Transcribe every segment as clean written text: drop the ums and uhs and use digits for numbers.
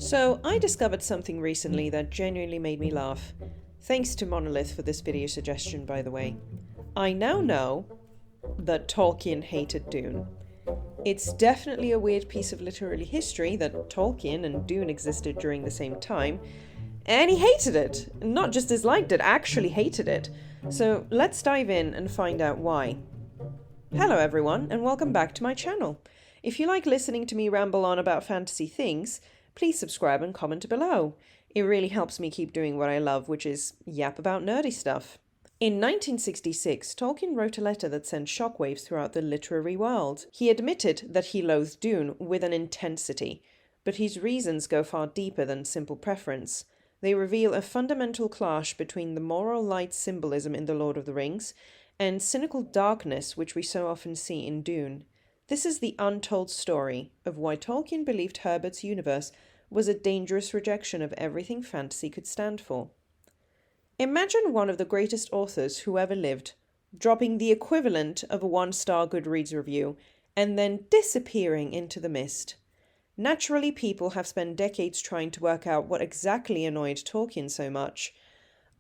So, I discovered something recently that genuinely made me laugh. Thanks to Monolith for this video suggestion, by the way. I now know that Tolkien hated Dune. It's definitely a weird piece of literary history that Tolkien and Dune existed during the same time, and he hated it. Not just disliked it, actually hated it. So, let's dive in and find out why. Hello everyone, and welcome back to my channel. If you like listening to me ramble on about fantasy things, please subscribe and comment below. It really helps me keep doing what I love, which is yap about nerdy stuff. In 1966, Tolkien wrote a letter that sent shockwaves throughout the literary world. He admitted that he loathed Dune with an intensity, but his reasons go far deeper than simple preference. They reveal a fundamental clash between the moral light symbolism in The Lord of the Rings and cynical darkness which we so often see in Dune. This is the untold story of why Tolkien believed Herbert's universe was a dangerous rejection of everything fantasy could stand for. Imagine one of the greatest authors who ever lived, dropping the equivalent of a one-star Goodreads review, and then disappearing into the mist. Naturally, people have spent decades trying to work out what exactly annoyed Tolkien so much.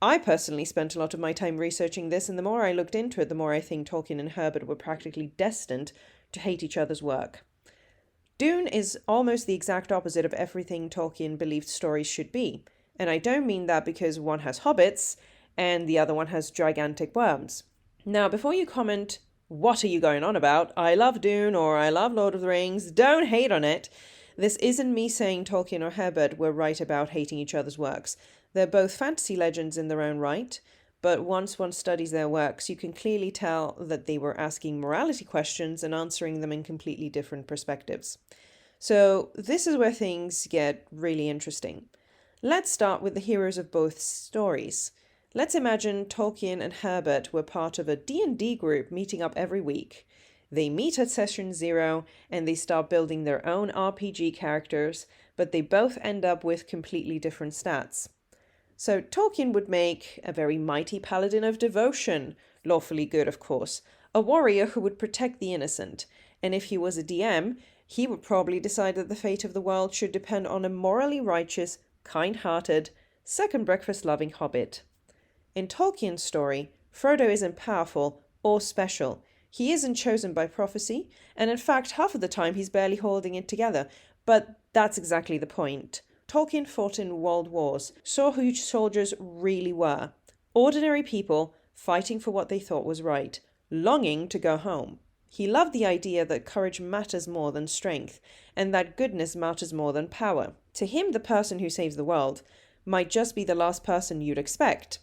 I personally spent a lot of my time researching this, and the more I looked into it, the more I think Tolkien and Herbert were practically destined to hate each other's work. Dune is almost the exact opposite of everything Tolkien believed stories should be. And I don't mean that because one has hobbits and the other one has gigantic worms. Now, before you comment, what are you going on about? I love Dune or I love Lord of the Rings. Don't hate on it. This isn't me saying Tolkien or Herbert were right about hating each other's works. They're both fantasy legends in their own right, but once one studies their works, you can clearly tell that they were asking morality questions and answering them in completely different perspectives. So this is where things get really interesting. Let's start with the heroes of both stories. Let's imagine Tolkien and Herbert were part of a D&D group meeting up every week. They meet at session 0 and they start building their own RPG characters, but they both end up with completely different stats. So Tolkien would make a very mighty paladin of devotion, lawfully good of course, a warrior who would protect the innocent, and if he was a DM, he would probably decide that the fate of the world should depend on a morally righteous, kind-hearted, second breakfast-loving hobbit. In Tolkien's story, Frodo isn't powerful or special. He isn't chosen by prophecy, and in fact half of the time he's barely holding it together, but that's exactly the point. Tolkien fought in world wars, saw who soldiers really were. Ordinary people fighting for what they thought was right, longing to go home. He loved the idea that courage matters more than strength, and that goodness matters more than power. To him, the person who saves the world might just be the last person you'd expect.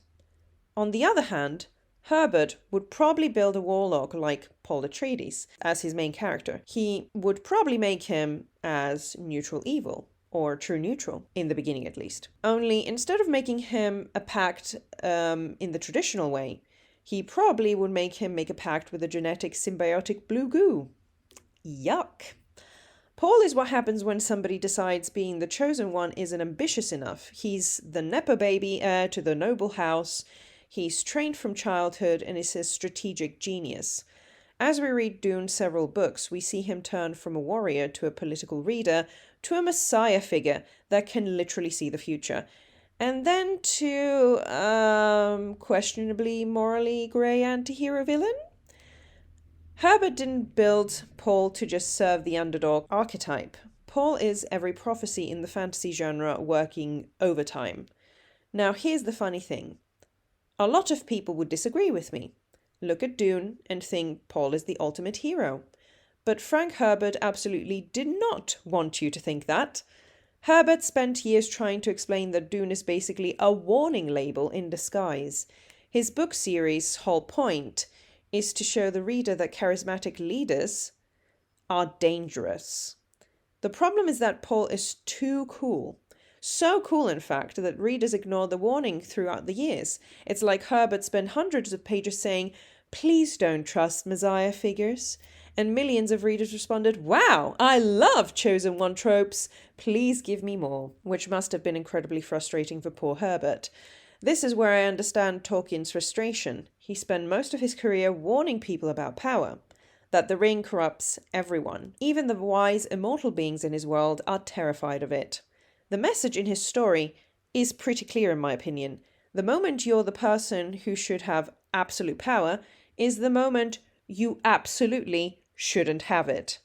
On the other hand, Herbert would probably build a warlock like Paul Atreides as his main character. He would probably make him as neutral evil, or true neutral, in the beginning at least. Only instead of making him a pact in the traditional way, he probably would make him make a pact with a genetic symbiotic blue goo. Yuck. Paul is what happens when somebody decides being the chosen one isn't ambitious enough. He's the Nepo baby heir to the noble house. He's trained from childhood and is a strategic genius. As we read Dune's several books, we see him turn from a warrior to a political reader to a messiah figure that can literally see the future. And then to questionably morally grey anti-hero villain? Herbert didn't build Paul to just serve the underdog archetype. Paul is every prophecy in the fantasy genre working overtime. Now here's the funny thing. A lot of people would disagree with me. Look at Dune and think Paul is the ultimate hero. But Frank Herbert absolutely did not want you to think that. Herbert spent years trying to explain that Dune is basically a warning label in disguise. His book series' whole point is to show the reader that charismatic leaders are dangerous. The problem is that Paul is too cool. So cool, in fact, that readers ignore the warning throughout the years. It's like Herbert spent hundreds of pages saying, "Please don't trust Messiah figures." And millions of readers responded, "Wow, I love chosen one tropes. Please give me more," which must have been incredibly frustrating for poor Herbert. This is where I understand Tolkien's frustration. He spent most of his career warning people about power, that the ring corrupts everyone. Even the wise, immortal beings in his world are terrified of it. The message in his story is pretty clear in my opinion. The moment you're the person who should have absolute power is the moment you absolutely shouldn't have it.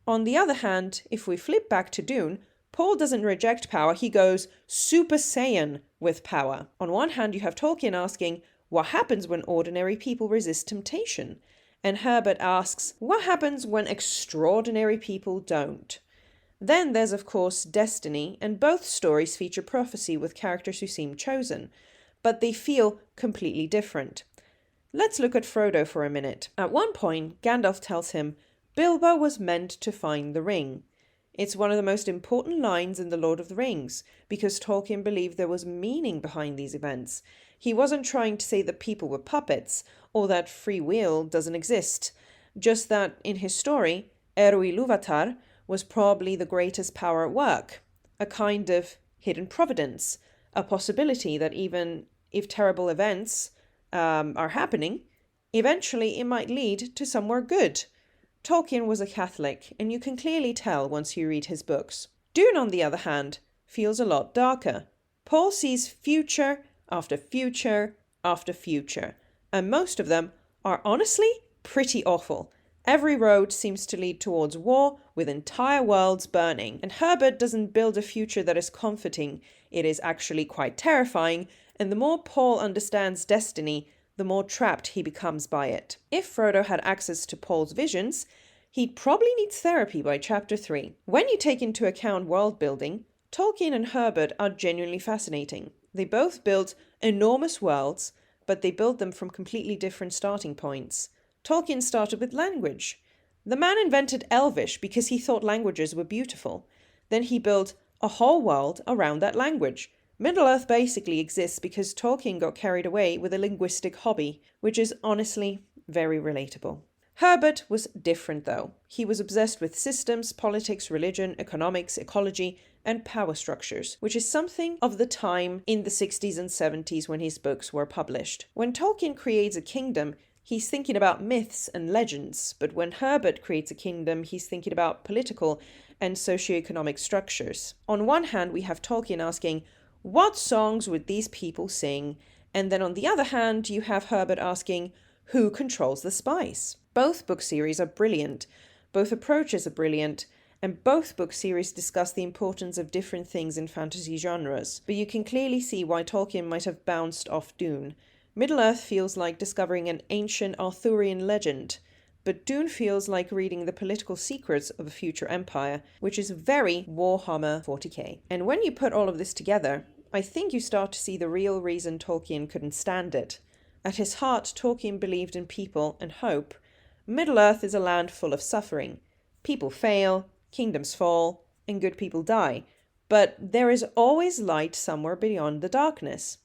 On the other hand, if we flip back to Dune, Paul doesn't reject power, he goes Super Saiyan with power. On one hand, you have Tolkien asking, what happens when ordinary people resist temptation? And Herbert asks, what happens when extraordinary people don't? Then there's of course destiny, and both stories feature prophecy with characters who seem chosen, but they feel completely different. Let's look at Frodo for a minute. At one point, Gandalf tells him, Bilbo was meant to find the ring. It's one of the most important lines in The Lord of the Rings, because Tolkien believed there was meaning behind these events. He wasn't trying to say that people were puppets, or that free will doesn't exist, just that in his story, Eru Ilúvatar was probably the greatest power at work, a kind of hidden providence, a possibility that even if terrible events are happening, eventually it might lead to somewhere good. Tolkien was a Catholic, and you can clearly tell once you read his books. Dune, on the other hand, feels a lot darker. Paul sees future after future after future, and most of them are honestly pretty awful. Every road seems to lead towards war, with entire worlds burning. And Herbert doesn't build a future that is comforting. It is actually quite terrifying, and the more Paul understands destiny, the more trapped he becomes by it. If Frodo had access to Paul's visions, he'd probably need therapy by chapter 3. When you take into account world building, Tolkien and Herbert are genuinely fascinating. They both built enormous worlds, but they built them from completely different starting points. Tolkien started with language. The man invented Elvish because he thought languages were beautiful. Then he built a whole world around that language. Middle-earth basically exists because Tolkien got carried away with a linguistic hobby, which is honestly very relatable. Herbert was different though. He was obsessed with systems, politics, religion, economics, ecology, and power structures, which is something of the time in the 60s and 70s when his books were published. When Tolkien creates a kingdom, he's thinking about myths and legends, but when Herbert creates a kingdom, he's thinking about political and socioeconomic structures. On one hand, we have Tolkien asking, what songs would these people sing? And then on the other hand, you have Herbert asking, who controls the spice? Both book series are brilliant, both approaches are brilliant, and both book series discuss the importance of different things in fantasy genres. But you can clearly see why Tolkien might have bounced off Dune. Middle-earth feels like discovering an ancient Arthurian legend, but Dune feels like reading the political secrets of a future empire, which is very Warhammer 40k. And when you put all of this together, I think you start to see the real reason Tolkien couldn't stand it. At his heart, Tolkien believed in people and hope. Middle-earth is a land full of suffering. People fail, kingdoms fall, and good people die. But there is always light somewhere beyond the darkness.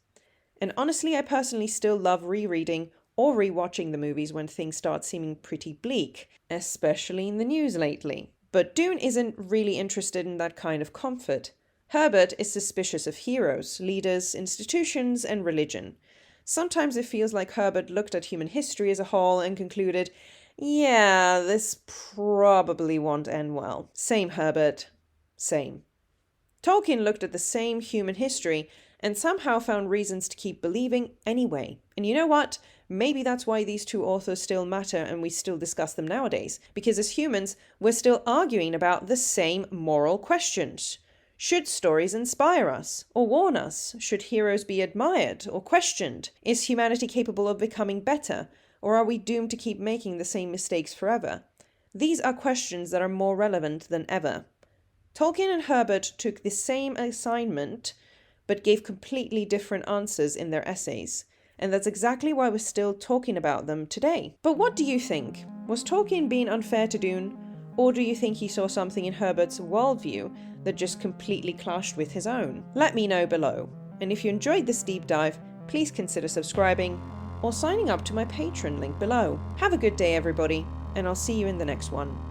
And honestly, I personally still love rereading or rewatching the movies when things start seeming pretty bleak, especially in the news lately. But Dune isn't really interested in that kind of comfort. Herbert is suspicious of heroes, leaders, institutions, and religion. Sometimes it feels like Herbert looked at human history as a whole and concluded, yeah, this probably won't end well. Same, Herbert. Same. Tolkien looked at the same human history and somehow found reasons to keep believing anyway. And you know what? Maybe that's why these two authors still matter and we still discuss them nowadays. Because as humans, we're still arguing about the same moral questions. Should stories inspire us or warn us? Should heroes be admired or questioned? Is humanity capable of becoming better? Or are we doomed to keep making the same mistakes forever? These are questions that are more relevant than ever. Tolkien and Herbert took the same assignment, but gave completely different answers in their essays. And that's exactly why we're still talking about them today. But what do you think? Was Tolkien being unfair to Dune? Or do you think he saw something in Herbert's worldview that just completely clashed with his own? Let me know below. And if you enjoyed this deep dive, please consider subscribing or signing up to my Patreon link below. Have a good day, everybody, and I'll see you in the next one.